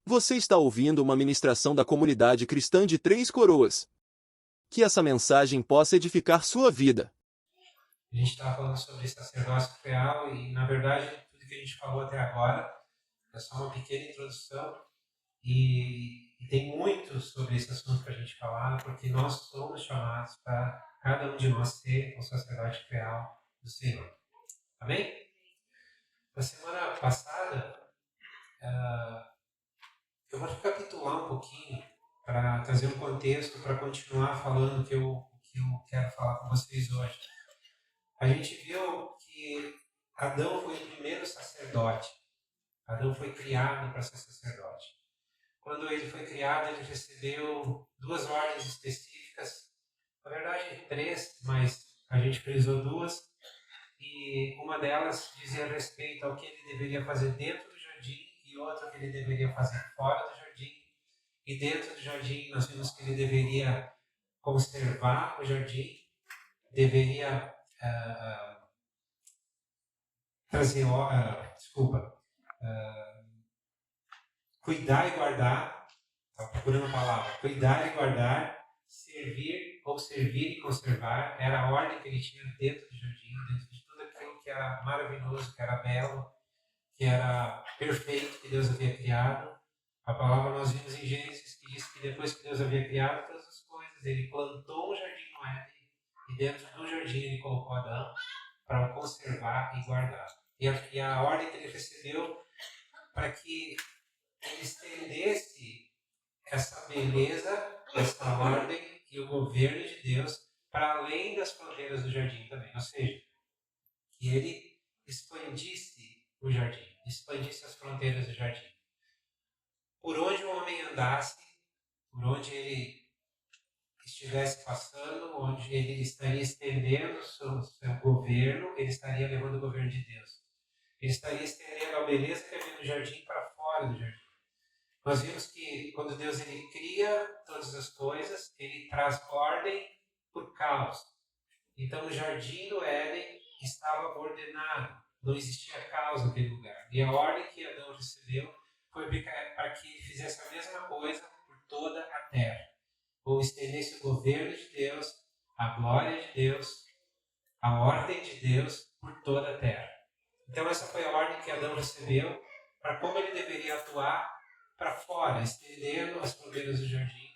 Você está ouvindo uma ministração da comunidade cristã de Três Coroas. Que essa mensagem possa edificar sua vida. A gente estava falando sobre sacerdócio real e, na verdade, tudo que a gente falou até agora é só uma pequena introdução e tem muito sobre esse assunto para a gente falar, porque nós somos chamados para cada um de nós ser um sacerdote real do Senhor. Amém? Na semana passada, eu vou recapitular um pouquinho para trazer um contexto para continuar falando o que eu quero falar com vocês hoje. A gente viu que Adão foi o primeiro sacerdote. Adão foi criado para ser sacerdote. Quando ele foi criado, ele recebeu duas ordens específicas. Na verdade, três, mas a gente frisou duas. E uma delas dizia respeito ao que ele deveria fazer dentro do jardim e outra que ele deveria fazer fora do jardim. E dentro do jardim, nós vimos que ele deveria conservar o jardim, deveria cuidar e guardar, estava procurando a palavra, cuidar e guardar, servir ou servir e conservar, era a ordem que ele tinha dentro do jardim, dentro de tudo aquilo que era maravilhoso, que era belo, que era perfeito, que Deus havia criado. A palavra nós vimos em Gênesis que diz que depois que Deus havia criado todas as coisas, ele plantou um jardim no Éden e dentro do jardim ele colocou Adão para o conservar e guardar. E a ordem que ele recebeu para que ele estendesse essa beleza, essa ordem e o governo de Deus para além das fronteiras do jardim também. Ou seja, que ele expandisse o jardim, expandisse as fronteiras do jardim. Por onde o homem andasse, por onde ele estivesse passando, onde ele estaria estendendo o seu governo, ele estaria levando o governo de Deus. Ele estaria estendendo a beleza que havia no jardim para fora do jardim. Nós vimos que quando Deus ele cria todas as coisas, ele traz ordem por caos. Então o jardim do Éden estava ordenado, não existia caos naquele lugar. E a ordem que Adão recebeu foi para que ele fizesse a mesma coisa por toda a terra. Ou estendesse o governo de Deus, a glória de Deus, a ordem de Deus por toda a terra. Então essa foi a ordem que Adão recebeu para como ele deveria atuar para fora, estendendo as fronteiras do jardim.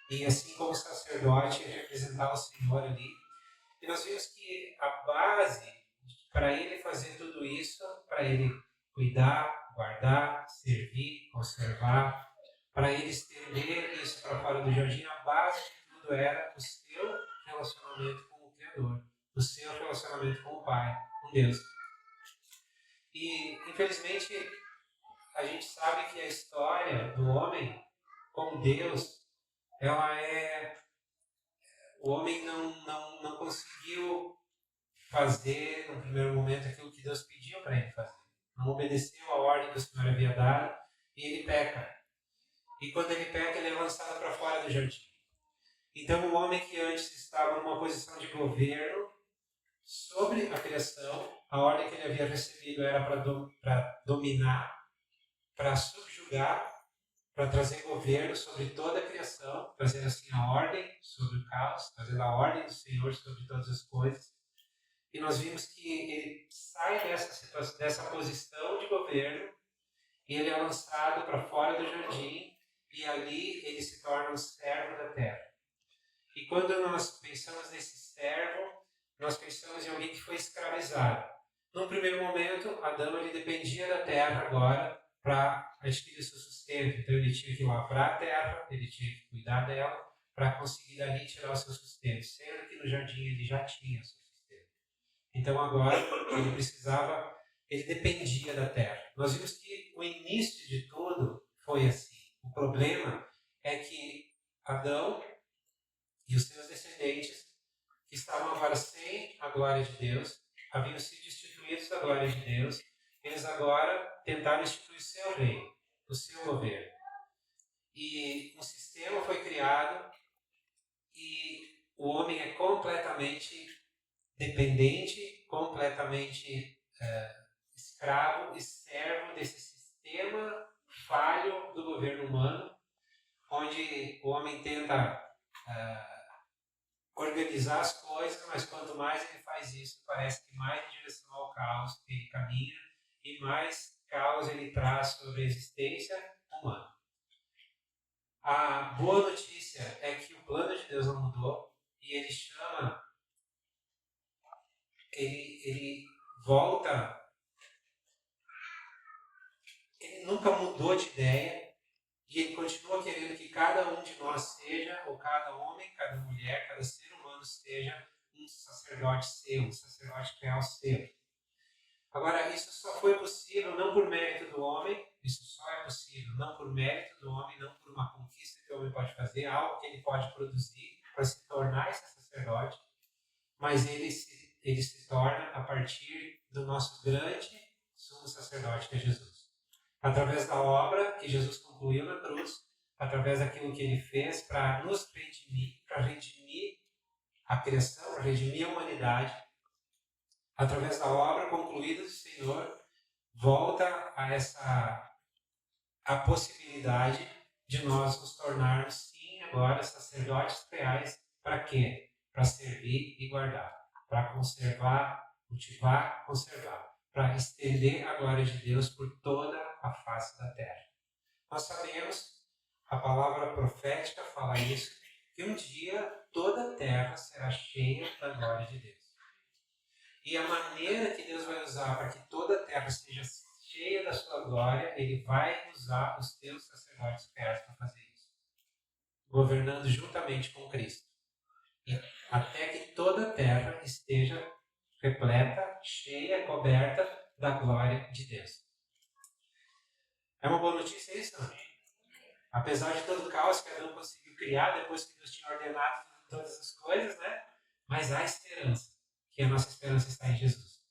E assim como o sacerdote representar o Senhor ali. E nós vimos que a base para ele fazer tudo isso, para ele cuidar, guardar, servir, conservar, para ele estender isso para fora do jardim, a base de tudo era o seu relacionamento com o Criador, o seu relacionamento com o Pai, com Deus. E, infelizmente, a gente sabe que a história do homem com Deus, ela é... O homem não conseguiu fazer, no primeiro momento, aquilo que Deus pediu para ele fazer. Não obedeceu a ordem que o Senhor havia dado e ele peca. E quando ele peca, ele é lançado para fora do jardim. Então, o homem que antes estava numa posição de governo sobre a criação, a ordem que ele havia recebido era para dominar, para subjugar, para trazer governo sobre toda a criação, trazer assim a ordem sobre o caos, trazer a ordem do Senhor sobre todas as coisas. E nós vimos que ele sai dessa posição de governo e ele é lançado para fora do jardim e ali ele se torna um servo da terra. E quando nós pensamos nesse servo, nós pensamos em alguém que foi escravizado. Num primeiro momento, Adão ele dependia da terra agora para adquirir o seu sustento. Então ele tinha que lavrar a terra, ele tinha que cuidar dela para conseguir dali tirar o seu sustento, sendo que no jardim ele já tinha o seu sustento. Então agora ele dependia da terra. Nós vimos que o início de tudo foi assim. O problema é que Adão e os seus descendentes, que estavam agora sem a glória de Deus, haviam sido destituídos da glória de Deus, eles agora tentaram instituir o seu reino, o seu governo. E um sistema foi criado e o homem é completamente dependente, completamente escravo e servo desse sistema falho do governo humano, onde o homem tenta organizar as coisas, mas quanto mais ele faz isso, parece que mais em direção ao caos ele caminha e mais caos ele traz sobre a existência humana. A boa notícia é que o plano de Deus não mudou e ele chama, ele volta, ele nunca mudou de ideia e ele continua querendo que cada um de nós seja, ou cada homem, cada mulher, cada ser humano seja um sacerdote seu, um sacerdote real seu. Agora, isso só foi possível não por mérito do homem, isso só é possível não por mérito do homem, não por uma conquista que o homem pode fazer, algo que ele pode produzir para se tornar esse sacerdote, mas ele se torna a partir do nosso grande sumo sacerdote, que é Jesus. Através da obra que Jesus concluiu na cruz, através daquilo que ele fez para nos redimir, para redimir a criação, para redimir a humanidade, através da obra concluída do Senhor, volta a possibilidade de nós nos tornarmos, sim, agora sacerdotes reais. Para quê? Para servir e guardar, para conservar, cultivar, conservar, para estender a glória de Deus por toda a face da terra. Nós sabemos, a palavra profética fala isso, que um dia toda a terra será cheia da glória de Deus. E a maneira que Deus vai usar para que toda a terra seja cheia da sua glória, Ele vai usar os teus sacerdotes reais para fazer isso. Governando juntamente com Cristo. E até que toda a terra esteja repleta, cheia, coberta da glória de Deus. É uma boa notícia isso, não? Apesar de todo o caos que Adão conseguiu criar, depois que Deus tinha ordenado todas as coisas, né? Mas há esperança, que a nossa esperança está em Jesus.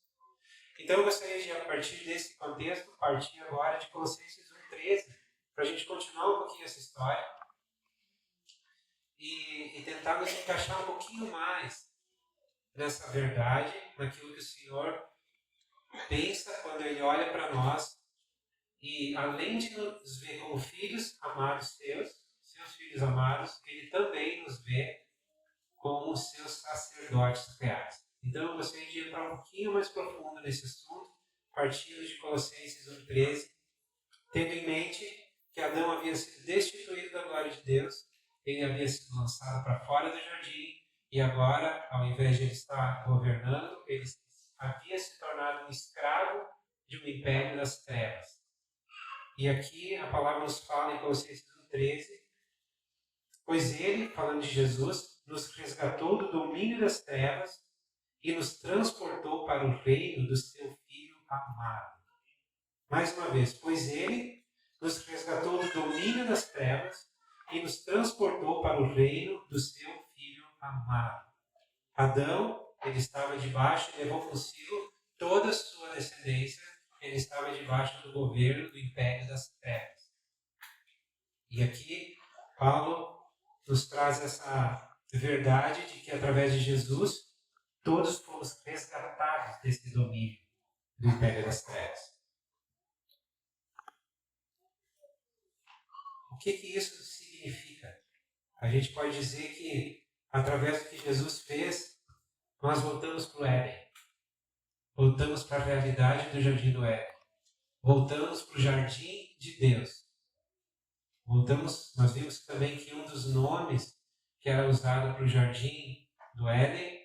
Então eu gostaria de, a partir desse contexto, partir agora de Colossenses 1,13, para a gente continuar um pouquinho essa história e tentar nos encaixar um pouquinho mais nessa verdade, naquilo que o Senhor pensa quando Ele olha para nós e, além de nos ver como filhos amados seus filhos amados, Ele também nos vê como seus sacerdotes reais. Então eu gostaria de entrar um pouquinho mais profundo nesse assunto, partindo de Colossenses 1,13, tendo em mente que Adão havia sido destituído da glória de Deus, ele havia sido lançado para fora do jardim, e agora, ao invés de ele estar governando, ele havia se tornado um escravo de um império das trevas. E aqui a palavra nos fala em Colossenses 1,13, pois ele, falando de Jesus, nos resgatou do domínio das trevas e nos transportou para o reino do seu Filho amado. Mais uma vez, pois ele nos resgatou do domínio das trevas e nos transportou para o reino do seu Filho amado. Adão, ele estava debaixo e levou consigo toda a sua descendência, ele estava debaixo do governo do império das trevas. E aqui, Paulo nos traz essa verdade de que através de Jesus, todos fomos resgatados desse domínio do império das trevas. O que isso significa? A gente pode dizer que, através do que Jesus fez, nós voltamos para o Éden. Voltamos para a realidade do Jardim do Éden. Voltamos para o Jardim de Deus. Nós vimos também que um dos nomes que era usado para o Jardim do Éden,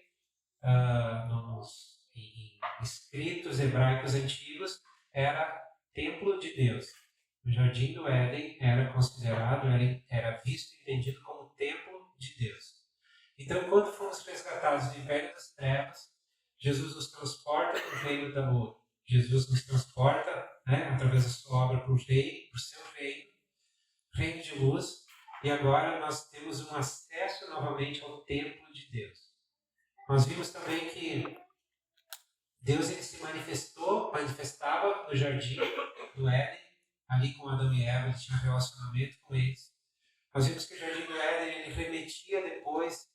em escritos hebraicos antigos, era Templo de Deus. O Jardim do Éden era considerado, era visto e entendido como Templo de Deus. Então, quando fomos resgatados do império das trevas, Jesus nos transporta para o reino da luz. Jesus nos transporta, através da sua obra, para o seu reino de luz, e agora nós temos um acesso novamente ao templo de Deus. Nós vimos também que Deus ele se manifestava no jardim do Éden, ali com Adão e Eva, ele tinha um relacionamento com eles. Nós vimos que o jardim do Éden ele remetia depois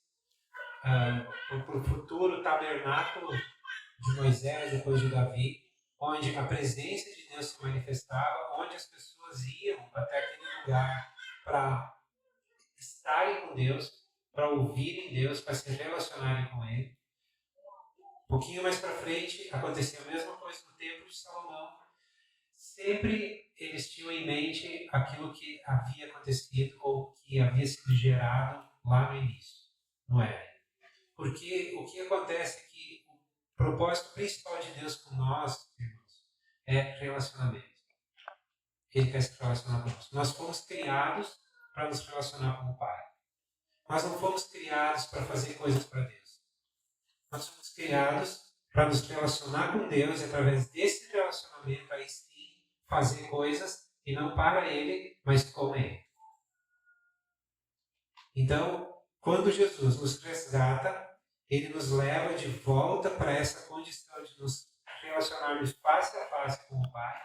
para o futuro tabernáculo de Moisés, depois de Davi. onde a presença de Deus se manifestava, onde as pessoas iam até aquele lugar para estarem com Deus, para ouvirem Deus, para se relacionarem com Ele. Um pouquinho mais para frente, acontecia a mesma coisa no Templo de Salomão. Sempre eles tinham em mente aquilo que havia acontecido ou que havia sido gerado lá no início, no Éden. Porque o que acontece é que o propósito principal de Deus com nós, irmãos, é relacionamento. Ele quer se relacionar conosco. Nós fomos criados para nos relacionar com o Pai. Nós não fomos criados para fazer coisas para Deus. Nós fomos criados para nos relacionar com Deus e através desse relacionamento aí sim fazer coisas e não para Ele, mas com Ele. Então, quando Jesus nos resgata, Ele nos leva de volta para essa condição de nos relacionarmos face a face com o Pai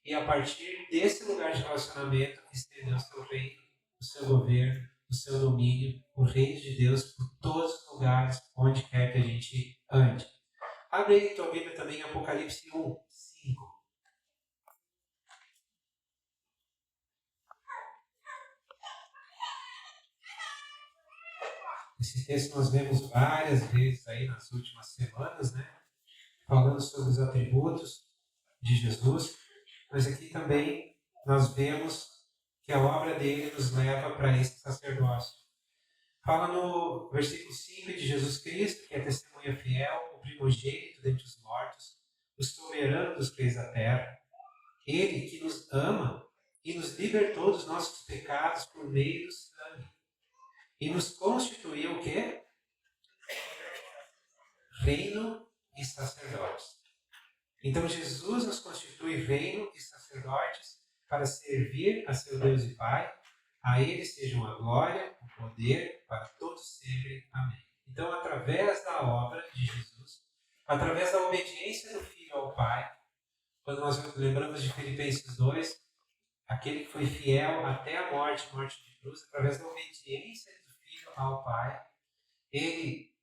e a partir desse lugar de relacionamento estender o seu reino, o seu governo, o seu domínio, o reino de Deus por todos os lugares, onde quer que a gente ande. Abre aí tua Bíblia também em Apocalipse 1, 5. Esse texto nós vemos várias vezes aí nas últimas semanas, né? Falando sobre os atributos de Jesus, mas aqui também nós vemos que a obra dele nos leva para esse sacerdócio. Fala no versículo 5 de Jesus Cristo, que é testemunha fiel, o primogênito dentre os mortos, o soberano dos reis da terra. Ele que nos ama e nos libertou dos nossos pecados por meio do sangue. E nos constituiu o quê? Reino e sacerdotes. Então Jesus nos constitui reino e sacerdotes para servir a seu Deus e Pai. A Ele sejam a glória, o poder, para todos sempre. Amém. Então, através da obra de Jesus, através da obediência do Filho ao Pai, quando nós lembramos de Filipenses 2, aquele que foi fiel até a morte de cruz, através da obediência do Filho ao Pai, Ele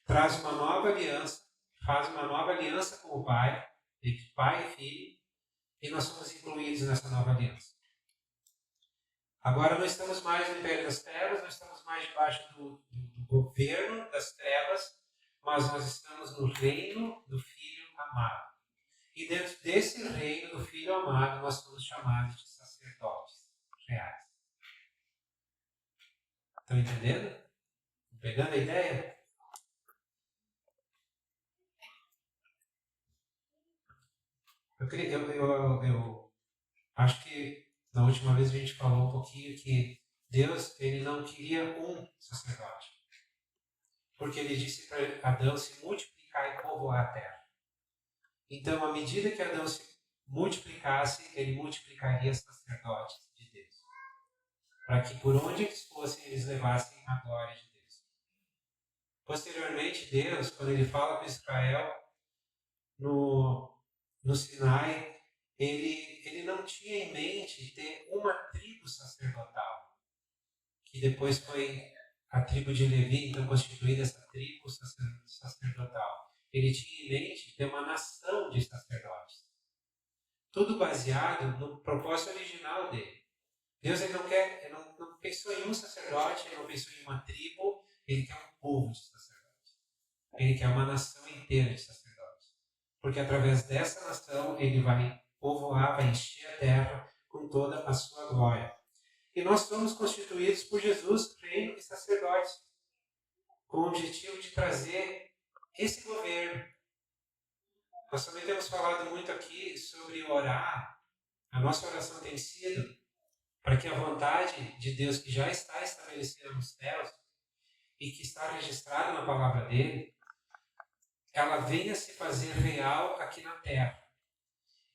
traz uma nova aliança, faz uma nova aliança com o Pai, entre Pai e Filho, e nós somos incluídos nessa nova aliança. Agora não estamos mais no império das trevas, não estamos mais debaixo do governo das trevas, mas nós estamos no reino do Filho amado. E dentro desse reino do Filho amado, nós somos chamados de sacerdotes reais. Estão entendendo? Pegando a ideia? Eu acho que na última vez a gente falou um pouquinho que Deus ele não queria um sacerdote. Porque ele disse para Adão se multiplicar e povoar a terra. Então, à medida que Adão se multiplicasse, ele multiplicaria sacerdotes de Deus. Para que por onde eles fossem, eles levassem a glória de Deus. Posteriormente, Deus, quando ele fala com Israel no Sinai, ele não tinha em mente ter uma tribo sacerdotal, que depois foi a tribo de Levi, então constituída essa tribo sacerdotal. Ele tinha em mente ter uma nação de sacerdotes. Tudo baseado no propósito original dele. Deus ele não pensou em um sacerdote, ele não pensou em uma tribo, ele quer um povo de sacerdotes. Ele quer uma nação inteira de sacerdotes. Porque através dessa nação ele vai povoar, vai encher a terra com toda a sua glória. E nós somos constituídos por Jesus, reino e sacerdotes, com o objetivo de trazer esse governo. Nós também temos falado muito aqui sobre orar. A nossa oração tem sido para que a vontade de Deus, que já está estabelecida nos céus e que está registrada na palavra dele, ela venha se fazer real aqui na terra.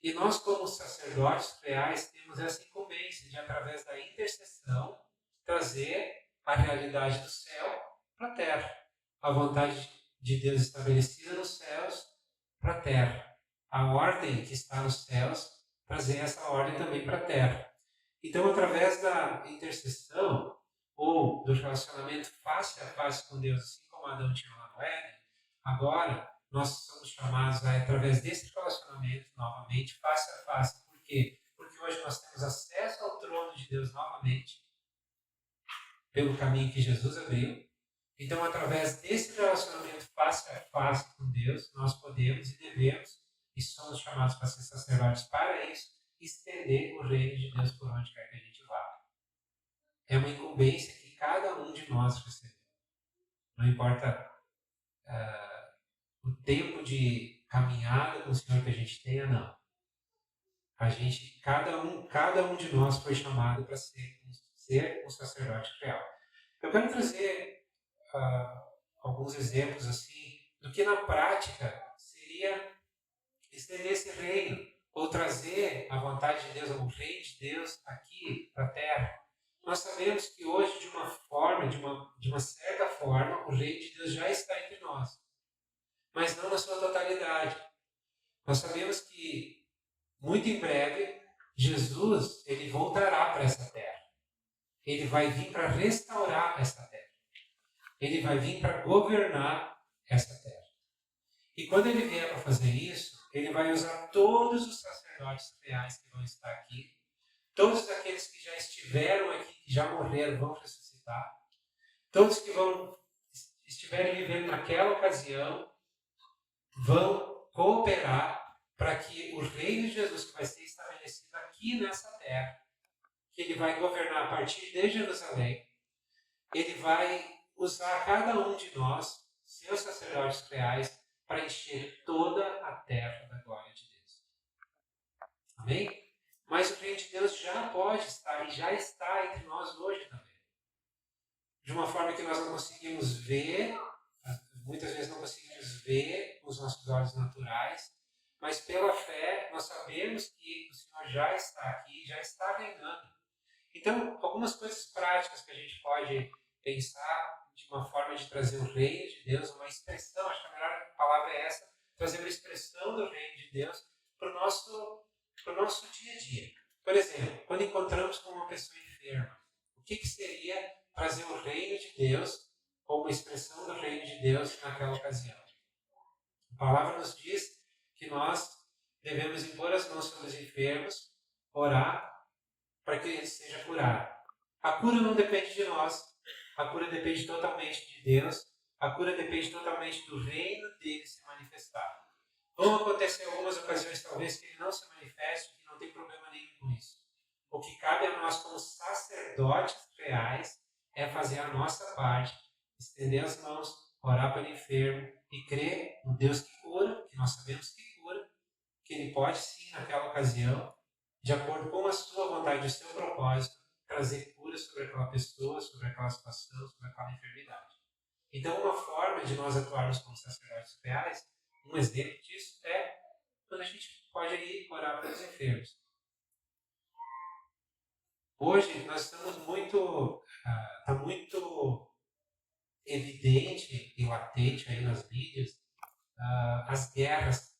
E nós, como sacerdotes reais, temos essa incumbência de, através da intercessão, trazer a realidade do céu para a terra. A vontade de Deus estabelecida nos céus para a terra. A ordem que está nos céus, trazer essa ordem também para a terra. Então, através da intercessão, ou do relacionamento face a face com Deus, assim como Adão tinha lá no Éden, agora nós somos chamados a, através desse relacionamento, novamente, face a face. Por quê? Porque hoje nós temos acesso ao trono de Deus novamente, pelo caminho que Jesus abriu. Então, através desse relacionamento face a face com Deus, nós podemos e devemos, e somos chamados para ser sacerdotes para isso, estender o reino de Deus por onde quer que a gente vá. É uma incumbência que cada um de nós recebeu. Não importa o tempo de caminhada com o Senhor que a gente tenha, não. Cada um de nós foi chamado para ser um sacerdote real. Eu quero trazer alguns exemplos assim do que na prática seria estender esse reino ou trazer a vontade de Deus, o reino de Deus aqui para a terra. Nós sabemos que hoje, de uma forma, de uma certa forma, o reino de Deus já está entre nós, mas não na sua totalidade. Nós sabemos que muito em breve Jesus ele voltará para essa terra. Ele vai vir para restaurar essa terra. Ele vai vir para governar essa terra. E quando ele vier para fazer isso, ele vai usar todos os sacerdotes reais que vão estar aqui, todos aqueles que já estiveram aqui, que já morreram, vão ressuscitar, todos que estiverem vivendo naquela ocasião, vão cooperar para que o reino de Jesus, que vai ser estabelecido aqui nessa terra, que ele vai governar a partir de Jerusalém, ele vai usar cada um de nós, seus sacerdotes reais, para encher toda a terra da glória de Deus. Amém? Mas o reino de Deus já pode estar e já está entre nós hoje também. De uma forma que nós não conseguimos ver, muitas vezes não conseguimos ver com os nossos olhos naturais, mas pela fé nós sabemos que o Senhor já está aqui, já está reinando. Então, algumas coisas práticas que a gente pode pensar de uma forma de trazer o reino de Deus, uma expressão, acho que a melhor palavra é essa, trazer uma expressão do reino de Deus para o nosso dia a dia. Por exemplo, quando encontramos com uma pessoa enferma, o que seria trazer o reino de Deus ou uma expressão do reino de Deus naquela ocasião? A palavra nos diz que nós devemos impor as mãos sobre os enfermos, orar para que ele seja curado. A cura não depende de nós, a cura depende totalmente de Deus, a cura depende totalmente do reino dele se manifestar. Vão acontecer algumas ocasiões, talvez, que ele não se manifeste, e não tem problema nenhum com isso. O que cabe a nós, como sacerdotes reais, é fazer a nossa parte, estender as mãos, orar pelo enfermo e crer no Deus que cura, que nós sabemos que cura, que ele pode sim, naquela ocasião, de acordo com a sua vontade, o seu propósito, trazer cura sobre aquela pessoa, sobre aquela situação, sobre aquela enfermidade. Então, uma forma de nós atuarmos como sacerdotes reais, um exemplo disso é quando a gente pode ir orar pelos enfermos. Hoje, nós estamos está muito evidente e latente aí nas mídias as guerras,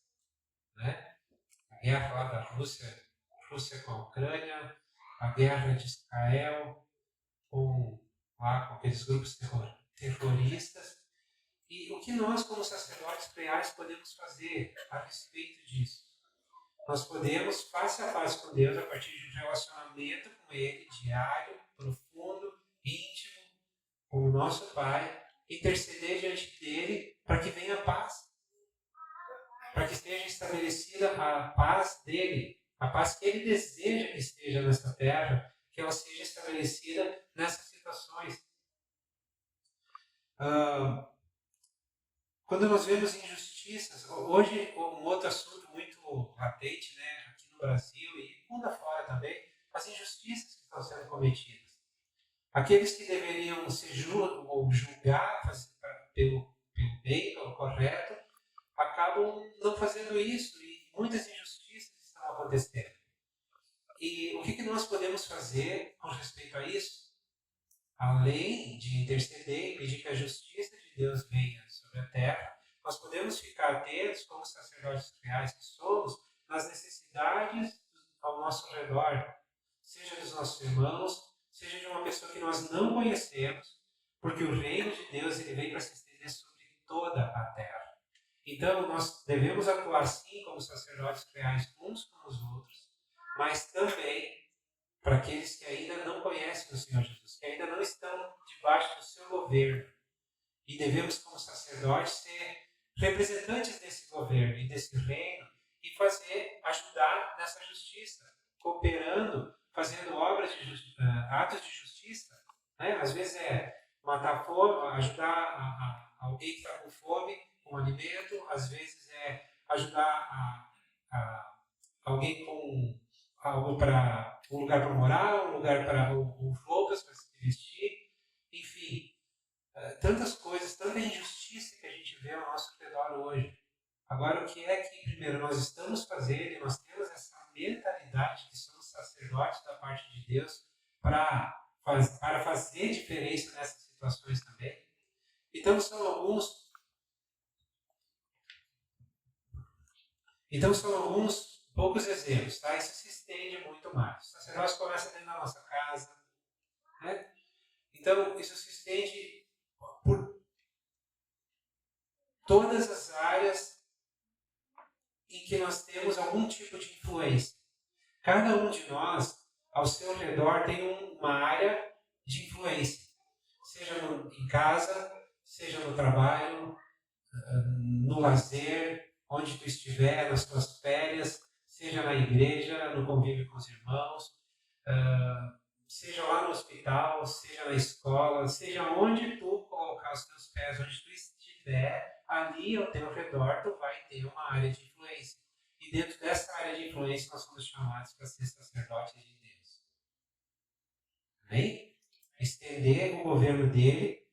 né? A guerra lá da Rússia com a Ucrânia, a guerra de Israel com aqueles grupos terroristas. E o que nós, como sacerdotes reais, podemos fazer a respeito disso? Nós podemos, face a face com Deus, a partir de um relacionamento com Ele, diário, profundo, íntimo, com o nosso Pai, interceder diante dEle para que venha a paz. Para que esteja estabelecida a paz dEle, a paz que Ele deseja que esteja nesta terra, que ela seja estabelecida nessas situações. Quando nós vemos injustiças, hoje um outro assunto muito latente, né, aqui no Brasil e mundo afora também, as injustiças que estão sendo cometidas. Aqueles que deveriam se julgar pelo bem, pelo correto, acabam não fazendo isso e muitas injustiças estão acontecendo. E o que nós podemos fazer com respeito a isso? Além de interceder e pedir que a justiça de Deus venha sobre a terra, nós podemos ficar atentos, como sacerdotes reais que somos, nas necessidades ao nosso redor, seja dos nossos irmãos, seja de uma pessoa que nós não conhecemos, porque o reino de Deus ele veio para se estender sobre toda a terra. Então, nós devemos atuar sim como sacerdotes reais uns com os outros, mas também para aqueles que ainda não conhecem o Senhor Jesus, que ainda não estão debaixo do seu governo. E devemos, como sacerdotes, ser representantes desse governo e desse reino e ajudar nessa justiça, cooperando, fazendo atos de justiça. Né? Às vezes é matar fome, ajudar alguém que está com fome, com alimento, às vezes é ajudar a alguém com algo para um lugar para morar, um lugar para roupas para se vestir, enfim, tantas coisas, tanta injustiça que a gente vê ao nosso redor hoje. Agora, o que é que, primeiro, nós estamos fazendo e nós temos essa mentalidade que somos sacerdotes da parte de Deus para fazer diferença nessas situações também? Então, são alguns poucos exemplos, tá? Isso se estende muito mais. O sacerdócio começa dentro da nossa casa, né? Então, isso se estende por todas as áreas em que nós temos algum tipo de influência. Cada um de nós, ao seu redor, tem uma área de influência. Seja em casa, seja no trabalho, no lazer, onde tu estiver, nas tuas férias, seja na igreja, no convívio com os irmãos, seja lá no hospital, seja na escola, seja onde tu colocar os teus pés, onde tu estiver, ali ao teu redor tu vai ter uma área de influência. E dentro dessa área de influência nós somos chamados para ser sacerdotes de Deus. Amém? Estender o governo dele,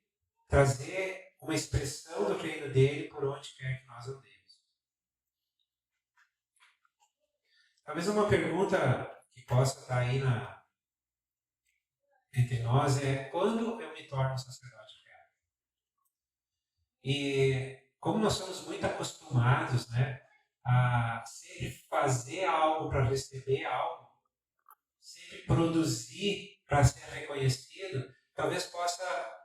trazer uma expressão do reino dele por onde quer que nós andemos. Talvez uma pergunta que possa estar aí entre nós é: quando eu me torno um sacerdote real? E como nós somos muito acostumados, né, a sempre fazer algo para receber algo, sempre produzir para ser reconhecido, talvez possa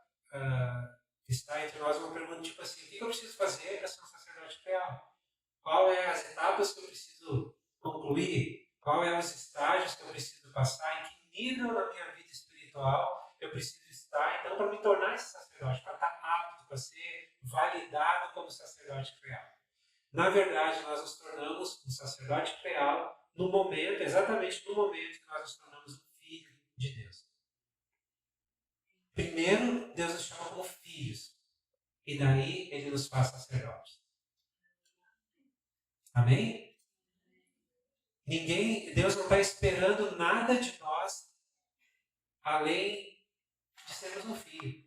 estar entre nós uma pergunta tipo assim: o que eu preciso fazer para ser um sacerdote real? Qual é as etapas que eu preciso concluir? Qual é os estágios que eu preciso passar? Em que nível da minha vida espiritual eu preciso estar, então, para me tornar esse sacerdote, para estar apto, para ser validado como sacerdote real? Na verdade, nós nos tornamos um sacerdote real exatamente no momento que nós nos tornamos um filho de Deus. Primeiro, Deus nos chama como filhos, e daí Ele nos faz sacerdotes. Amém? Deus não está esperando nada de nós além de sermos um filho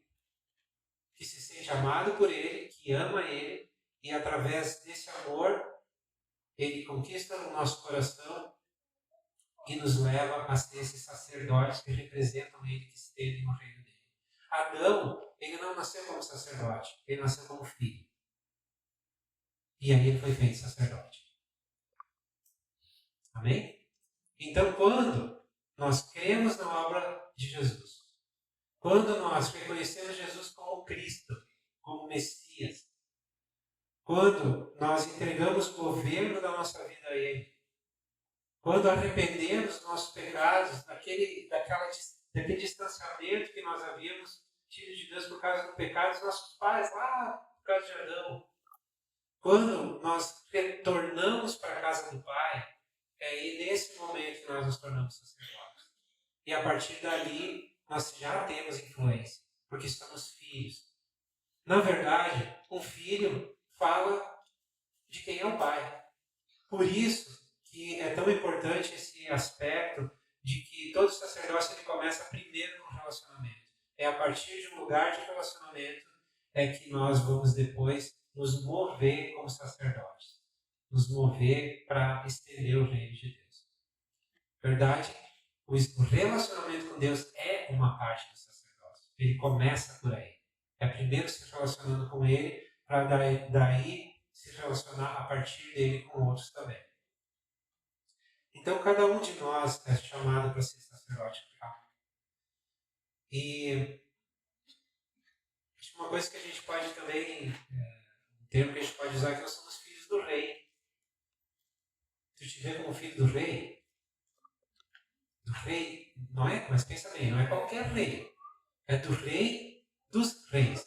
que se sente amado por Ele, que ama Ele, e através desse amor Ele conquista o nosso coração e nos leva a ser esses sacerdotes que representam Ele, que estendem o reino dele. Adão, ele não nasceu como sacerdote, ele nasceu como filho. E aí ele foi feito sacerdote. Amém? Então, quando nós cremos na obra de Jesus, quando nós reconhecemos Jesus como Cristo, como Messias, quando nós entregamos o governo da nossa vida a Ele, quando arrependemos dos nossos pecados, daquele distanciamento que nós havíamos tido de Deus por causa do pecado dos nossos pais, lá por causa de Adão, quando nós retornamos para a casa do Pai, é aí nesse momento que nós nos tornamos sacerdotes. E a partir dali, nós já temos influência, porque somos filhos. Na verdade, um filho fala de quem é o pai. Por isso que é tão importante esse aspecto de que todo sacerdócio ele começa primeiro no relacionamento. É a partir de um lugar de relacionamento é que nós vamos depois nos mover como sacerdotes. Nos mover para estender o reino de Deus. Verdade? O relacionamento com Deus é uma parte do sacerdócio. Ele começa por aí. É primeiro se relacionando com Ele, para daí se relacionar a partir dele com outros também. Então, cada um de nós é chamado para ser sacerdote real. E uma coisa que a gente pode também termo que a gente pode usar que nós somos filhos do rei. Tu te vê como filho do rei? Do rei, não é? Mas pensa bem, não é qualquer rei. É do rei dos reis.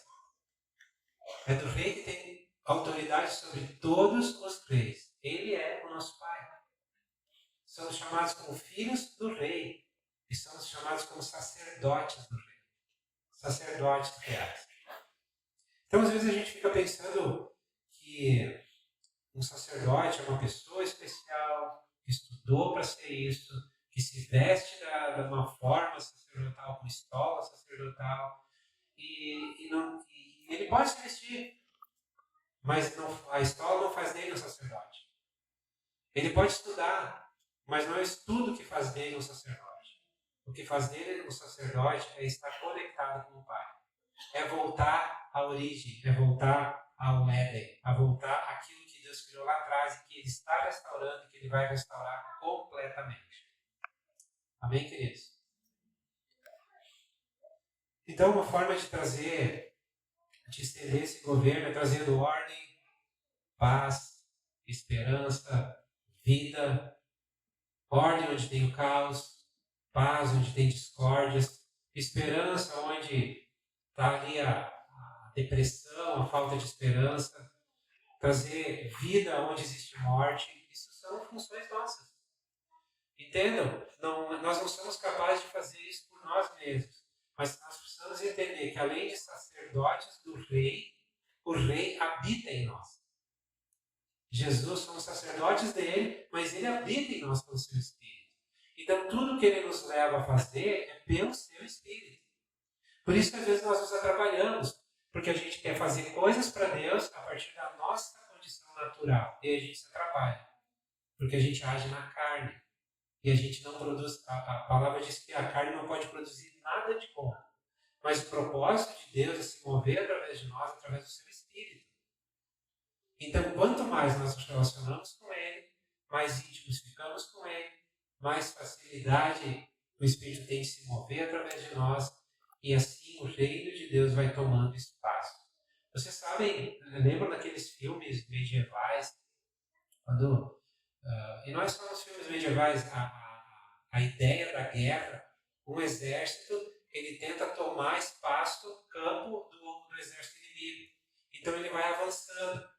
É do rei que tem autoridade sobre todos os reis. Ele é o nosso Pai. Somos chamados como filhos do rei. E somos chamados como sacerdotes do rei. Sacerdotes reais. Então, às vezes, a gente fica pensando que um sacerdote é uma pessoa especial, que estudou para ser isso, que se veste de uma forma sacerdotal, com estola sacerdotal, e ele pode se vestir, mas a estola não faz dele um sacerdote. Ele pode estudar, mas não é o estudo que faz dele um sacerdote. O que faz dele um sacerdote é estar conectado com o Pai. É voltar à origem, é voltar ao Éden, a voltar àquilo que Deus criou lá atrás e que Ele está restaurando e que Ele vai restaurar completamente. Amém, queridos? Então, uma forma de estender esse governo é trazendo ordem, paz, esperança, vida, ordem onde tem o caos, paz onde tem discórdias, esperança onde está ali a depressão, a falta de esperança, trazer vida onde existe morte. Isso são funções nossas. Entendam? Nós não somos capazes de fazer isso por nós mesmos, mas nós precisamos entender que além de sacerdotes do rei, o rei habita em nós. Jesus, somos sacerdotes dele, mas ele habita em nós pelo seu Espírito. Então, tudo que ele nos leva a fazer é pelo seu Espírito. Por isso que às vezes nós nos atrapalhamos, porque a gente quer fazer coisas para Deus a partir da nossa condição natural. E a gente se atrapalha, porque a gente age na carne. E a gente não produz, a palavra diz que a carne não pode produzir nada de bom. Mas o propósito de Deus é se mover através de nós, através do seu Espírito. Então, quanto mais nós nos relacionamos com Ele, mais íntimos ficamos com Ele, mais facilidade o Espírito tem de se mover através de nós, e assim o reino de Deus vai tomando espaço. Vocês sabem, lembram daqueles filmes medievais, quando... e não é só nos filmes medievais, a ideia da guerra, um exército, ele tenta tomar espaço, campo do exército inimigo. Então ele vai avançando,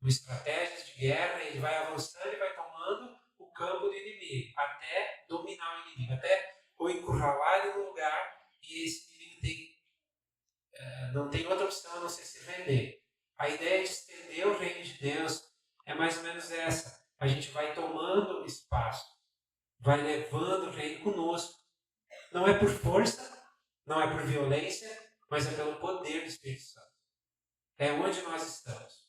com estratégias de guerra, ele vai avançando e vai tomando o campo do inimigo, até dominar o inimigo, até o encurralar ele no lugar, e esse inimigo não tem outra opção a não ser se render. A ideia de estender o reino de Deus é mais ou menos essa. A gente vai tomando espaço, vai levando o reino conosco. Não é por força, não é por violência, mas é pelo poder do Espírito Santo. É onde nós estamos.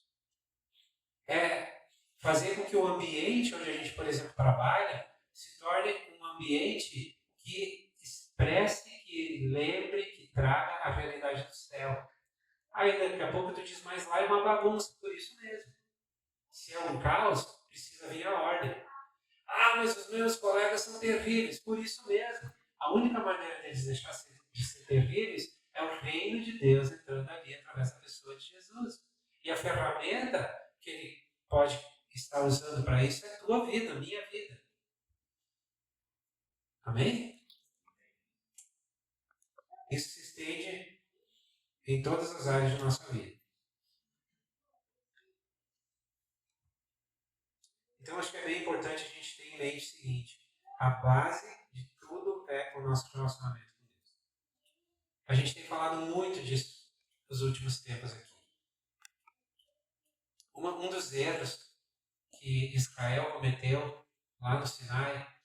É fazer com que o ambiente onde a gente, por exemplo, trabalha, se torne um ambiente que expresse, que lembre, que traga a realidade do céu. Aí daqui a pouco tu diz, mas lá é uma bagunça, por isso mesmo. Se é um caos, precisa vir a ordem. Ah, mas os meus colegas são terríveis, por isso mesmo. A única maneira deles deixar de ser terríveis é o reino de Deus entrando ali através da pessoa de Jesus. E a ferramenta que ele pode estar usando para isso é a tua vida, a minha vida. Amém? Isso se estende em todas as áreas de nossa vida. Então, acho que é bem importante a gente ter em mente o seguinte: a base de tudo é o nosso relacionamento com Deus. A gente tem falado muito disso nos últimos tempos aqui. Um dos erros que Israel cometeu lá no Sinai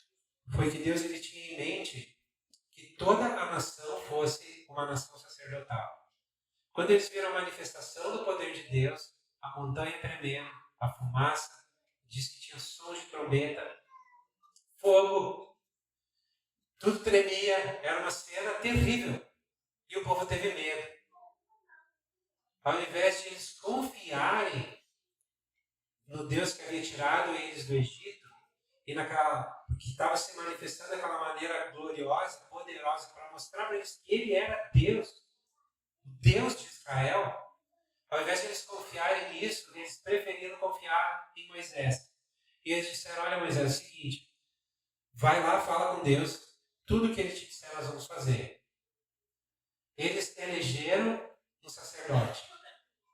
foi que Deus ele tinha em mente que toda a nação fosse uma nação sacerdotal. Quando eles viram a manifestação do poder de Deus, a montanha tremendo, a fumaça, diz que tinha som de trombeta, fogo, tudo tremia, era uma cena terrível. E o povo teve medo. Ao invés de eles confiarem no Deus que havia tirado eles do Egito, e que estava se manifestando daquela maneira gloriosa, poderosa, para mostrar para eles que ele era Deus, o Deus de Israel, Ao invés de eles confiarem nisso, eles preferiram confiar em Moisés. E eles disseram, olha Moisés, é o seguinte, vai lá, fala com Deus, tudo que ele te disser nós vamos fazer. Eles elegeram um sacerdote.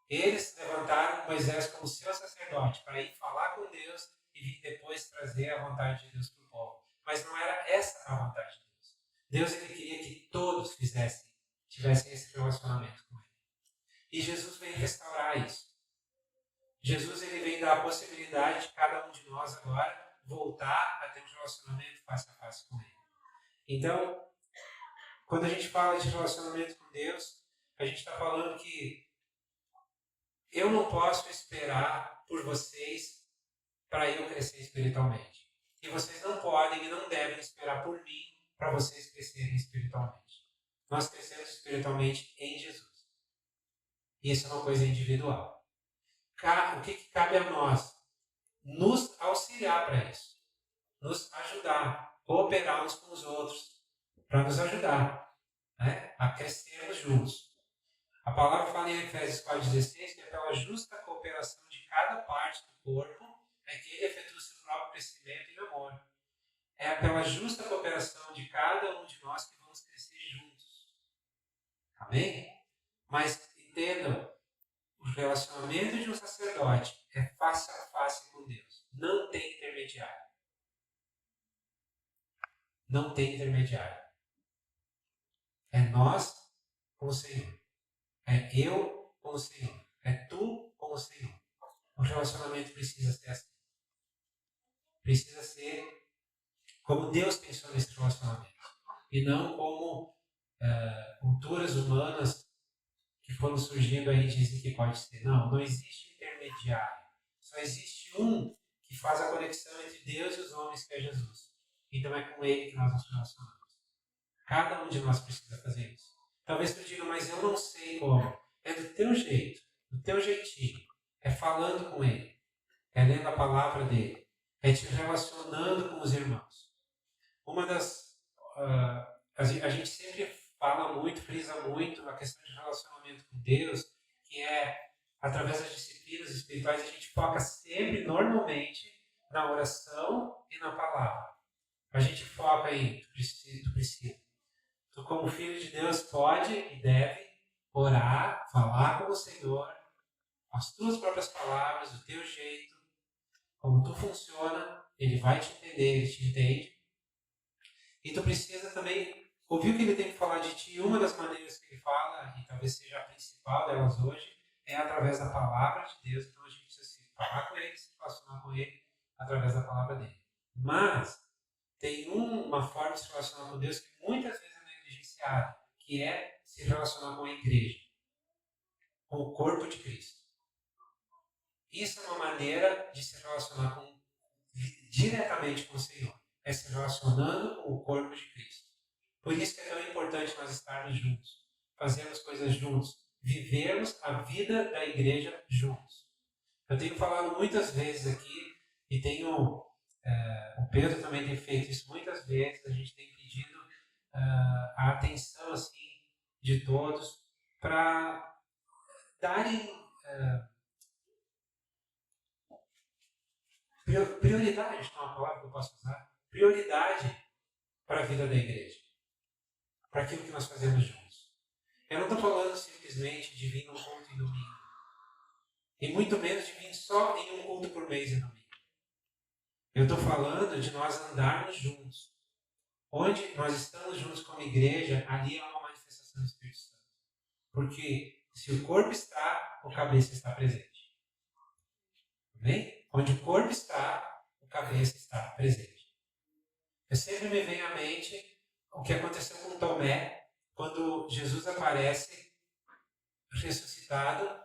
Eles levantaram Moisés como seu sacerdote para ir falar com Deus e vir depois trazer a vontade de Deus para o povo. Mas não era essa a vontade de Deus. Deus ele queria que todos tivessem esse relacionamento com ele. E Jesus vem restaurar isso. Jesus ele vem dar a possibilidade de cada um de nós agora voltar a ter um relacionamento face a face com ele. Então, quando a gente fala de relacionamento com Deus, a gente está falando que eu não posso esperar por vocês para eu crescer espiritualmente. E vocês não podem e não devem esperar por mim para vocês crescerem espiritualmente. Nós crescemos espiritualmente em Jesus. Isso é uma coisa individual. O que cabe a nós? Nos auxiliar para isso. Nos ajudar. Cooperar uns com os outros. Para nos ajudar, né, a crescermos juntos. A palavra fala em Efésios 4,16 que é pela justa cooperação de cada parte do corpo é que ele efetua seu próprio crescimento em amor. É pela justa cooperação de cada um de nós que vamos crescer juntos. Amém? Mas entendam, o relacionamento de um sacerdote é face a face com Deus. Não tem intermediário. Não tem intermediário. É nós com o Senhor. É eu com o Senhor. É tu com o Senhor. O relacionamento precisa ser assim. Precisa ser como Deus pensou nesse relacionamento. E não como culturas humanas que foram surgindo aí e dizem que pode ser. Não, não existe intermediário. Só existe um que faz a conexão entre Deus e os homens, que é Jesus. Então é com ele que nós nos relacionamos. Cada um de nós precisa fazer isso. Talvez tu diga, mas eu não sei como. É do teu jeito, do teu jeitinho. É falando com ele. É lendo a palavra dele. É te relacionando com os irmãos. Uma das... a gente sempre fala muito, frisa muito a questão de relacionamento com Deus, que é, através das disciplinas espirituais, a gente foca sempre, normalmente, na oração e na palavra. A gente foca em, tu precisa. Tu, como filho de Deus, pode e deve orar, falar com o Senhor, as tuas próprias palavras, do teu jeito, como tu funciona, ele vai te entender, ele te entende. E tu precisa também ouvir o que ele tem que falar de ti. E uma das maneiras que ele fala, e talvez seja a principal delas hoje, é através da palavra de Deus. Então a gente precisa se falar com ele, se relacionar com ele através da palavra dele. Mas tem uma forma de se relacionar com Deus que muitas vezes é negligenciada, que é se relacionar com a igreja, com o corpo de Cristo. Isso é uma maneira de se relacionar diretamente com o Senhor. É se relacionando com o corpo de Cristo. Por isso que é tão importante nós estarmos juntos, fazermos coisas juntos, vivermos a vida da igreja juntos. Eu tenho falado muitas vezes aqui, e o Pedro também tem feito isso muitas vezes, a gente tem pedido a atenção assim, de todos para darem prioridade, não é uma palavra que eu posso usar, prioridade para a vida da igreja, para aquilo que nós fazemos juntos. Eu não estou falando simplesmente de vir num culto em domingo, e muito menos de vir só em um culto por mês em domingo. Eu estou falando de nós andarmos juntos. Onde nós estamos juntos como igreja, ali é uma manifestação do Espírito Santo. Porque se o corpo está, o cabeça está presente. Amém? Onde o corpo está, o cabeça está presente. Eu sempre me vem à mente o que aconteceu com Tomé, quando Jesus aparece ressuscitado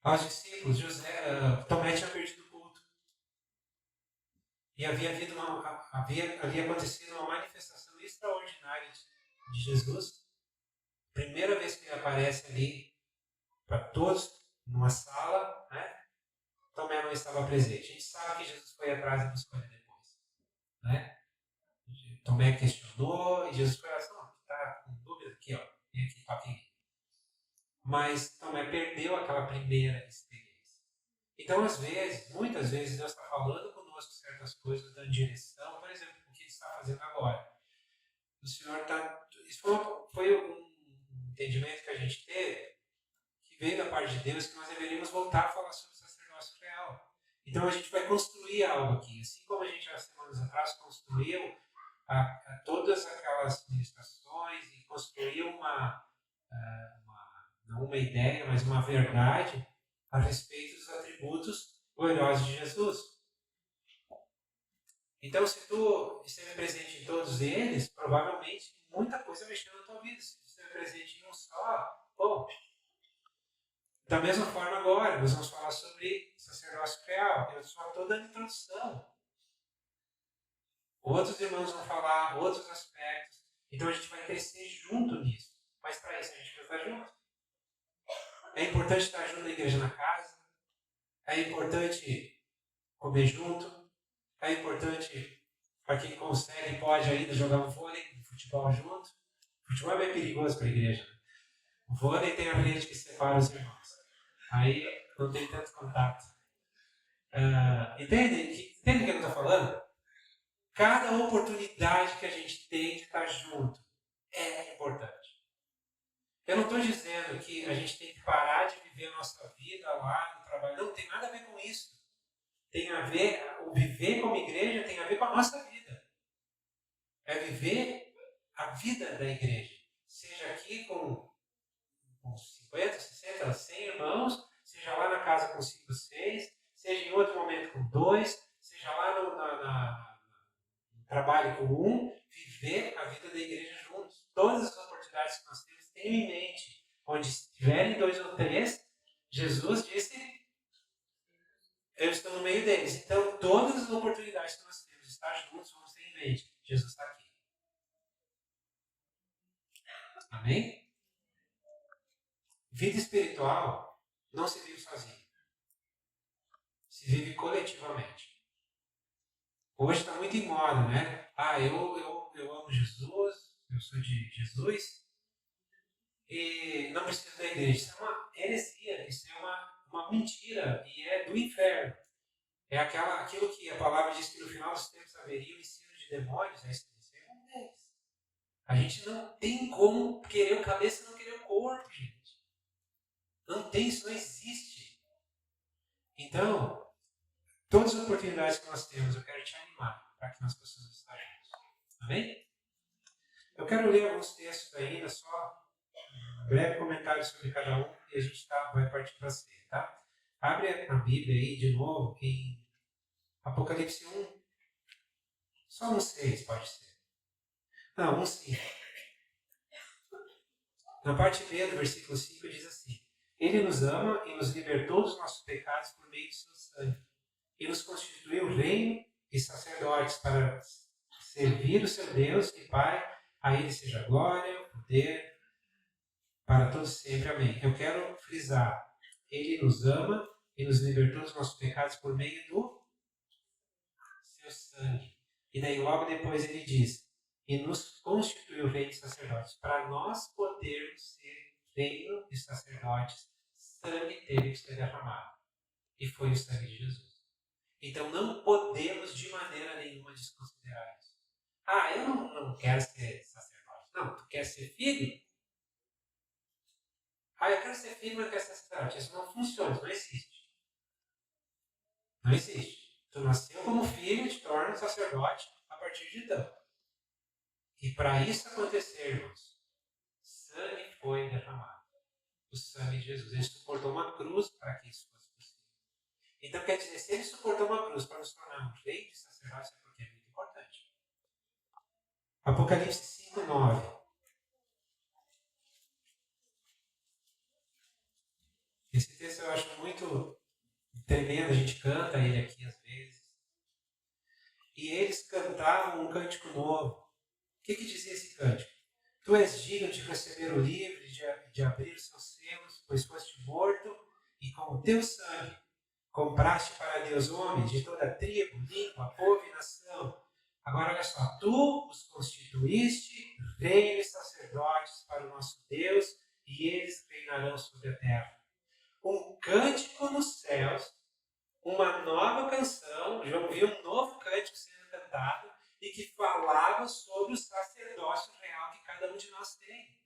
aos discípulos. Tomé tinha perdido o culto. E havia acontecido uma manifestação extraordinária de Jesus. Primeira vez que ele aparece ali para todos, numa sala, né? Tomé não estava presente. A gente sabe que Jesus foi atrás e buscou ele depois. Né? Tomé questionou e Jesus foi assim, está com dúvida? Aqui, ó. Vem aqui, toque em mim. Mas Tomé perdeu aquela primeira experiência. Então, às vezes, muitas vezes, Deus está falando conosco certas coisas, dando direção. Por exemplo, o que Ele está fazendo agora. O Senhor está... Isso foi um entendimento que a gente teve, que veio da parte de Deus, que nós deveríamos voltar a falar sobre o sacerdócio real. Então, a gente vai construir algo aqui. Assim como a gente, há semanas atrás, construiu todas aquelas ministrações e construiu não uma ideia, mas uma verdade a respeito dos atributos gloriosos de Jesus. Então, se tu esteve presente em todos eles, provavelmente muita coisa mexeu na tua vida. Se tu esteve presente em um só, bom. Da mesma forma agora, nós vamos falar sobre sacerdócio real. Eu só estou dando introdução. Outros irmãos vão falar outros aspectos. Então a gente vai crescer junto nisso. Mas para isso a gente precisa estar junto. É importante estar junto na igreja na casa. É importante comer junto. É importante, para quem consegue, pode ainda jogar um vôlei, um futebol junto. O futebol é bem perigoso para a igreja. O vôlei tem a rede que separa os irmãos. Aí não tem tanto contato. Entende o que eu estou falando? Cada oportunidade que a gente tem de estar junto é importante. Eu não estou dizendo que a gente tem que parar de viver a nossa vida lá no trabalho. Não tem nada a ver com isso. Tem a ver, o viver como igreja tem a ver com a nossa vida. É viver a vida da igreja. Seja aqui com 50, 60, 100 irmãos, seja lá na casa com 5, 6, seja em outro momento com 2, seja lá no trabalho com 1, viver a vida da igreja juntos. Todas as oportunidades que nós temos, tenham em mente. Onde estiverem 2 ou 3, Jesus disse, eu estou no meio deles. Então, todas as oportunidades que nós temos de estar juntos, vamos ter em mente. Jesus está aqui. Amém? Vida espiritual não se vive sozinho. Se vive coletivamente. Hoje está muito em moda, né? Eu amo Jesus, eu sou de Jesus e não preciso da igreja. Isso é uma heresia, isso é uma mentira e é do inferno. É aquilo que a palavra diz que no final dos tempos haveria o ensino de demônios. Isso é deles. A gente não tem como querer o cabeça e não querer o corpo, gente. Não tem, isso não existe. Então, todas as oportunidades que nós temos, eu quero te animar para que nós possamos estar juntos. Amém? Eu quero ler alguns textos ainda, só um breve comentário sobre cada um e a gente vai partir para a ceia, tá? Abre a Bíblia aí de novo em Apocalipse 1. Só um 6 pode ser. Não, um 5. Na parte B do versículo 5 diz assim: Ele nos ama e nos libertou dos nossos pecados por meio de seu sangue. E nos constituiu reino e sacerdotes para servir o seu Deus e Pai. A Ele seja glória, poder, para todos sempre. Amém. Eu quero frisar. Ele nos ama e nos libertou dos nossos pecados por meio do seu sangue. E daí logo depois ele diz, e nos constituiu reino e sacerdotes. Para nós podermos ser reino e sacerdotes, sangue teve que ser derramado. E foi o sangue de Jesus. Então não podemos de maneira nenhuma desconsiderar isso. Eu não quero ser sacerdote. Não, tu quer ser filho? Eu quero ser filho, mas não quero ser sacerdote. Isso não funciona, isso não existe. Não existe. Tu nasceu como filho e te torna sacerdote a partir de então. E para isso acontecer, irmãos, sangue foi derramado. O sangue de Jesus. Ele suportou uma cruz para que isso fosse possível. Então, quer dizer, se ele suportou uma cruz para nos tornar um rei de sacerdócio, é porque é muito importante. Apocalipse 5, 9. Esse texto eu acho muito tremendo, a gente canta ele aqui às vezes. E eles cantavam um cântico novo. O que dizia esse cântico? Tu és digno de receber o livro, de abrir os seus selos, pois foste morto, e com o teu sangue compraste para Deus homens de toda tribo, língua, povo e nação. Agora olha só, tu os constituíste reino e sacerdotes para o nosso Deus, e eles reinarão sobre tratado e que falava sobre o sacerdócio real que cada um de nós tem.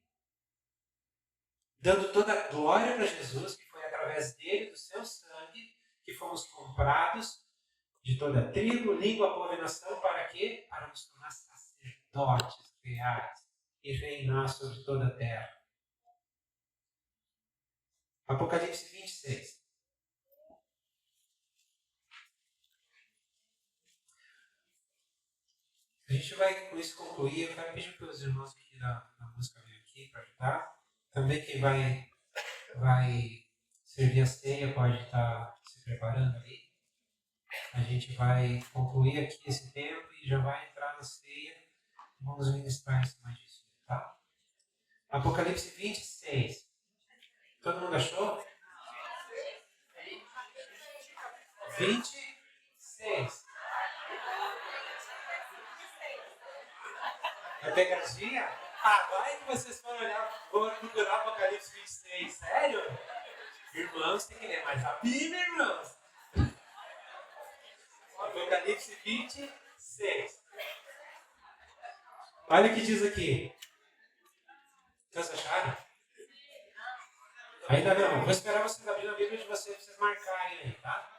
Dando toda a glória para Jesus, que foi através dele, do seu sangue, que fomos comprados de toda tribo, língua, povo e nação, para quê? Para nos tornar sacerdotes reais e reinar sobre toda a terra. Apocalipse 26. A gente vai com isso concluir. Eu quero pedir para os irmãos aqui da música vir aqui para ajudar. Também quem vai servir a ceia pode estar se preparando ali. A gente vai concluir aqui esse tempo e já vai entrar na ceia. Vamos ministrar em cima disso, tá? Apocalipse 26. Todo mundo achou? 26. É pegadinha? Ah, vai que vocês vão procurar Apocalipse 26. Sério? Irmãos, tem que ler mais a Bíblia, irmãos. Apocalipse 26. Olha o que diz aqui. Vocês acharam? Ainda não. Vou esperar vocês abrirem a Bíblia de vocês para vocês marcarem aí, tá?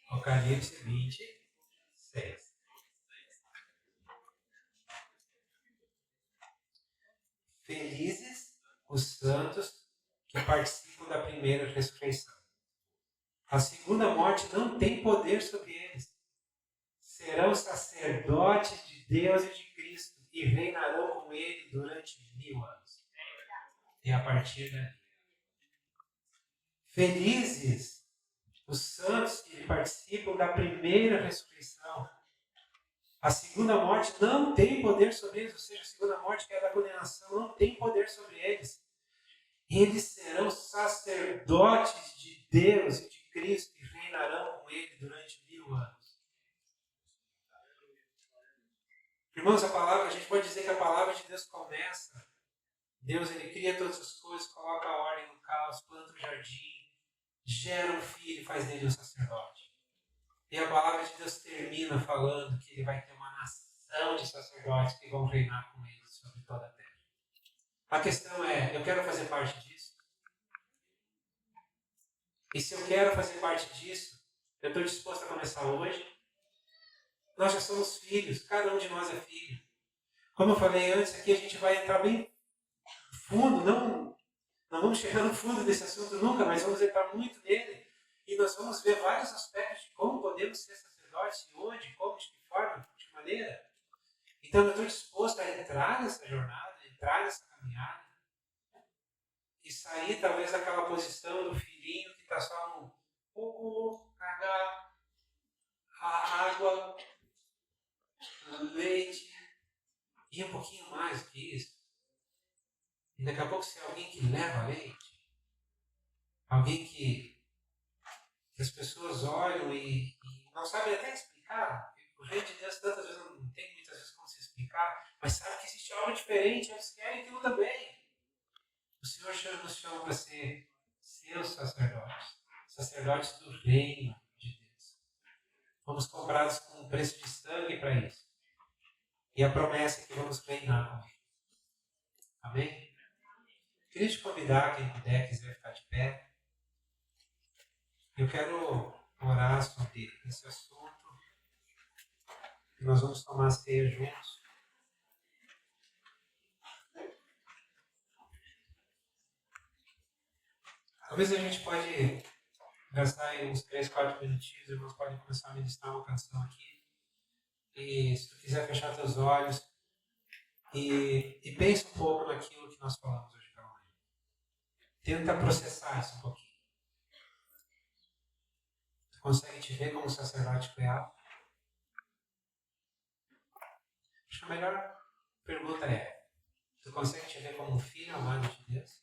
Apocalipse 26. Felizes os santos que participam da primeira ressurreição. A segunda morte não tem poder sobre eles. Serão sacerdotes de Deus e de Cristo e reinarão com ele durante 1000 anos. E a partir daí. Felizes os santos que participam da primeira ressurreição. A segunda morte não tem poder sobre eles, ou seja, a segunda morte, que é da condenação, não tem poder sobre eles. Eles serão sacerdotes de Deus e de Cristo e reinarão com ele durante 1000 anos. Irmãos, a gente pode dizer que a palavra de Deus começa. Deus, ele cria todas as coisas, coloca a ordem no caos, planta o jardim, gera um filho e faz dele um sacerdote. E a palavra de Deus termina falando que ele vai ter uma nação de sacerdotes que vão reinar com ele sobre toda a terra. A questão é, eu quero fazer parte disso? E se eu quero fazer parte disso, eu estou disposto a começar hoje? Nós já somos filhos, cada um de nós é filho. Como eu falei antes, aqui a gente vai entrar bem fundo, não vamos chegar no fundo desse assunto nunca, mas vamos entrar muito nele. E nós vamos ver vários aspectos de como podemos ser sacerdotes, e onde, como, de que forma, de que maneira. Então eu estou disposto a entrar nessa jornada, entrar nessa caminhada, e sair talvez daquela posição do filhinho que está só no cagar, a água, o leite, e um pouquinho mais do que isso. E daqui a pouco ser alguém que leva leite, alguém que as pessoas olham e não sabem até explicar. O reino de Deus tantas vezes não tem muitas vezes como se explicar, mas sabe que existe algo diferente, eles querem aquilo também. O Senhor nos chama para ser seus sacerdotes, sacerdotes do reino de Deus. Fomos comprados com um preço de sangue para isso. E a promessa é que vamos reinar com Ele. Amém? Queria te convidar, quem puder, quiser ficar de pé. Eu quero orar sobre esse assunto. E nós vamos tomar a ceia juntos. Talvez a gente pode gastar aí uns 3, 4 minutinhos. Os irmãos podem começar a ministrar uma canção aqui. E se tu quiser fechar teus olhos e pense um pouco naquilo que nós falamos hoje pela manhã. Tenta processar isso um pouquinho. Tu consegue te ver como sacerdote real? Acho que a melhor pergunta é: tu consegue te ver como um filho amado de Deus?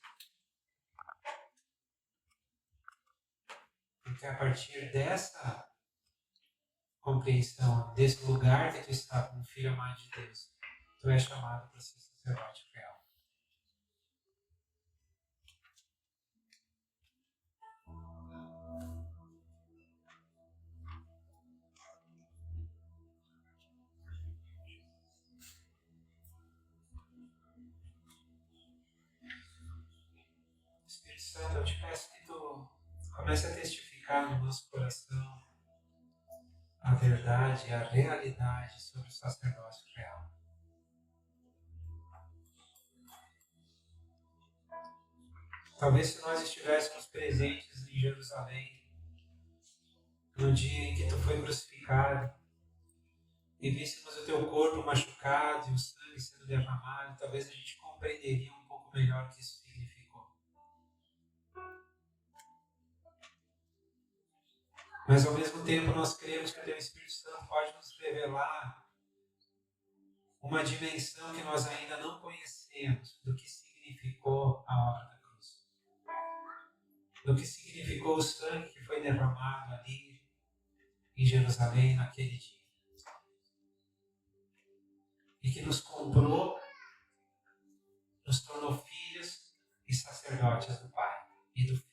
Porque a partir dessa compreensão, desse lugar que tu está como filho amado de Deus, tu és chamado para ser sacerdote real. Espírito Santo, eu te peço que tu comece a testificar no nosso coração a verdade e a realidade sobre o sacerdócio real. Talvez se nós estivéssemos presentes em Jerusalém, no dia em que tu foi crucificado, e víssemos o teu corpo machucado e o sangue sendo derramado, talvez a gente compreenderia um pouco melhor o que isso significou. Mas ao mesmo tempo nós cremos que o teu Espírito Santo pode nos revelar uma dimensão que nós ainda não conhecemos do que significou a obra da cruz. Do que significou o sangue que foi derramado ali em Jerusalém naquele dia. E que nos comprou, nos tornou filhos e sacerdotes do Pai e do Filho.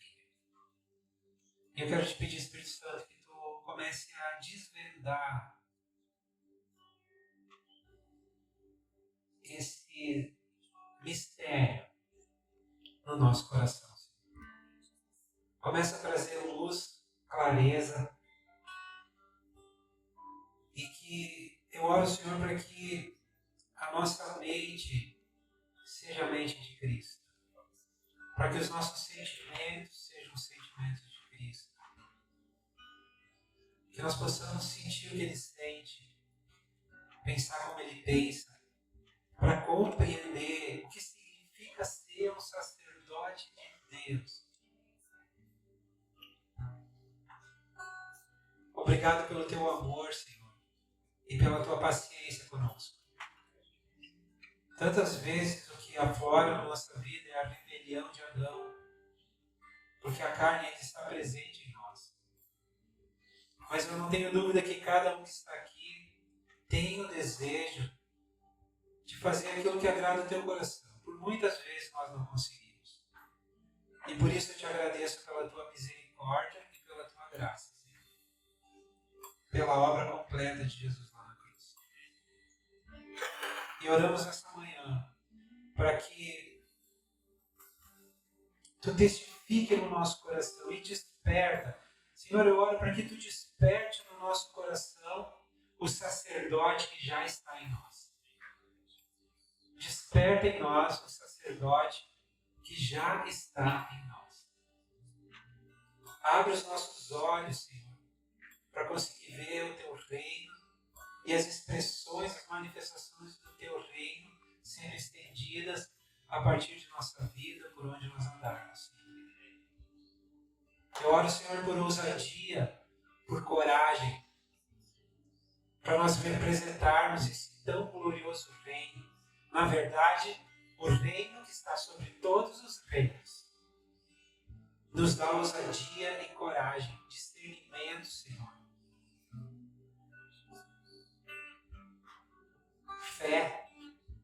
E eu quero te pedir, Espírito Santo, que tu comece a desvendar esse mistério no nosso coração. Comece a trazer luz, clareza, e que eu oro, Senhor, para que a nossa mente seja a mente de Cristo. Para que os nossos sentimentos sejam os sentimentos de Cristo. Que nós possamos sentir o que Ele sente, pensar como Ele pensa, para compreender o que significa ser um sacerdote de Deus. Obrigado pelo Teu amor, Senhor, e pela Tua paciência conosco. Tantas vezes o que aflora na nossa vida é a rebelião de Adão, porque a carne ainda está presente em nós. Mas eu não tenho dúvida que cada um que está aqui tem o desejo de fazer aquilo que agrada o teu coração. Por muitas vezes nós não conseguimos. E por isso eu te agradeço pela tua misericórdia e pela tua graça, Senhor. Pela obra completa de Jesus lá na cruz. E oramos essa manhã para que tu testifique no nosso coração e desperta. Senhor, eu oro para que tu desperte no nosso coração o sacerdote que já está em nós. Desperta em nós o sacerdote que já está em nós. Abre os nossos olhos, Senhor, para conseguir ver o teu reino e as expressões, as manifestações do teu reino sendo estendidas a partir de nossa vida, por onde nós andarmos. Eu oro, Senhor, por ousadia, por coragem, para nós representarmos esse tão glorioso reino. Na verdade, o reino que está sobre todos os reinos. Nos dá ousadia e coragem, discernimento, Senhor. Fé,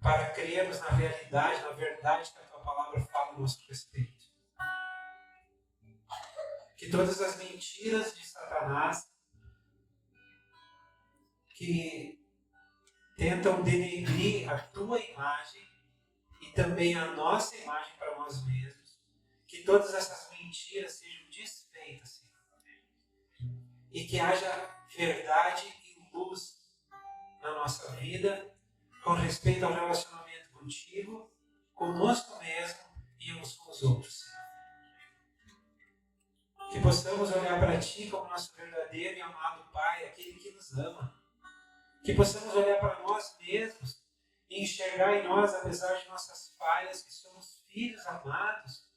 para crermos na realidade, na verdade que a tua palavra fala a nosso respeito. Que todas as mentiras de Satanás que tentam denegrir a tua imagem e também a nossa imagem para nós mesmos, que todas essas mentiras sejam desfeitas, Senhor. E que haja verdade e luz na nossa vida com respeito ao relacionamento contigo, conosco mesmo e uns com os outros, Senhor. Que possamos olhar para Ti como nosso verdadeiro e amado Pai, aquele que nos ama. Que possamos olhar para nós mesmos e enxergar em nós, apesar de nossas falhas, que somos filhos amados,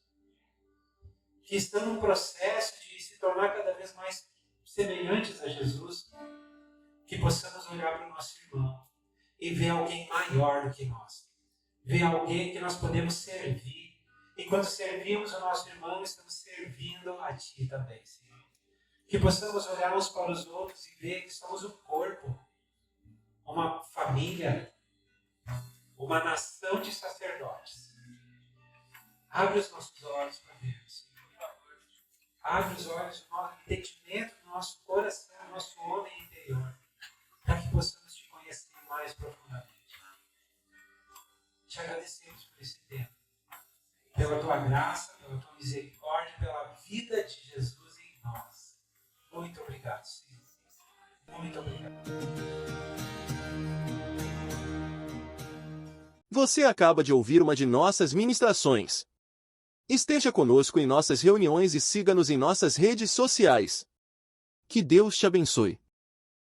que estão num processo de se tornar cada vez mais semelhantes a Jesus. Que possamos olhar para o nosso irmão e ver alguém maior do que nós. Ver alguém que nós podemos servir. E quando servimos o nosso irmão, estamos servindo a Ti também, Senhor. Que possamos olhar uns para os outros e ver que somos um corpo, uma família, uma nação de sacerdotes. Abre os nossos olhos para ver, Senhor. Abre os olhos do nosso entendimento, do nosso coração, do nosso homem interior, para que possamos Te conhecer mais profundamente. Te agradecemos por esse tempo. Pela Tua graça, pela Tua misericórdia. misericórdia, pela vida de Jesus em nós. Muito obrigado, Senhor. Muito obrigado. Você acaba de ouvir uma de nossas ministrações. Esteja conosco em nossas reuniões e siga-nos em nossas redes sociais. Que Deus te abençoe.